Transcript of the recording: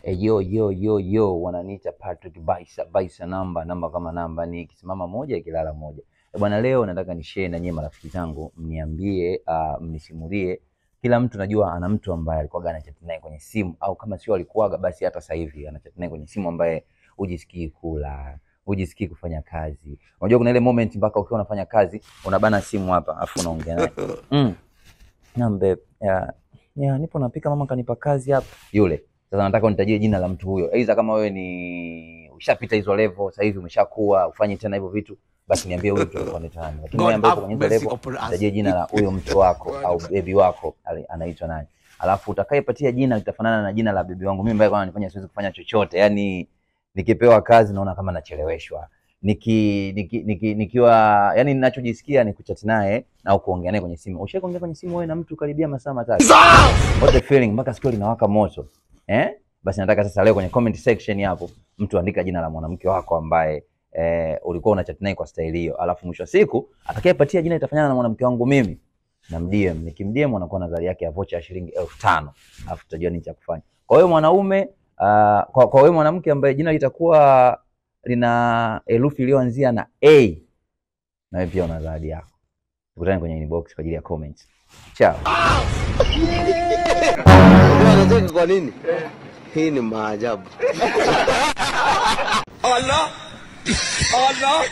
Yo, wananiita Patrick Baisa namba kama namba ni kisimama moja ikilala moja. Bwana, leo nataka ni share na nyinyi marafiki zangu, mniambie, mnisimulie. Kila mtu najua ana mtu ambaye alikuwa anachat naye kwenye simu, au kama sio alikuwaga basi hata sasa hivi anachat naye kwenye simu, ambaye hujisikii kula, hujisikii kufanya kazi. Unajua kuna ile moment mpaka ukiwa unafanya kazi unabana simu hapa afu unaongea naye. Nambe nipo napika, mama kanipa kazi hapa. Yule sasa nataka unitajie jina la mtu huyo. Aidha kama wewe ni ushapita hizo level, sasa hivi umeshakuwa ufanye tena hivyo vitu, basi niambie huyo mtu alikuwa ni nani. Lakini wewe ambaye uko kwenye level, nitajie jina la huyo mtu wako au baby wako anaitwa nani. Alafu utakayepatia jina litafanana na jina la baby wangu mimi, ambaye kwa nifanya siwezi kufanya chochote. Yaani nikipewa kazi naona kama nacheleweshwa. Nikiwa yani ninachojisikia ni kuchat naye na kuongea naye kwenye simu. Ushakuongea kwenye simu wewe na mtu karibia masaa matatu? What the feeling mpaka sikio linawaka moto. Basi nataka sasa leo kwenye comment section hapo mtu andika jina la mwanamke wako ambaye ulikuwa unachat naye kwa style hiyo. Alafu mwisho siku atakayepatia jina itafanyana na mwanamke wangu mimi, na DM. Nikimdm anakuwa na nadhari yake ya voucher ya shilingi 1500. Alafu tutajua nini cha kufanya. Kwa hiyo mwanaume, kwa wewe mwanamke ambaye jina litakuwa lina herufi iliyoanzia na A, na wewe pia una zawadi yako. Tukutane kwenye inbox kwa ajili ya comments. Ciao. Unataka kwa nini? Hii ni maajabu. Allah! Allah!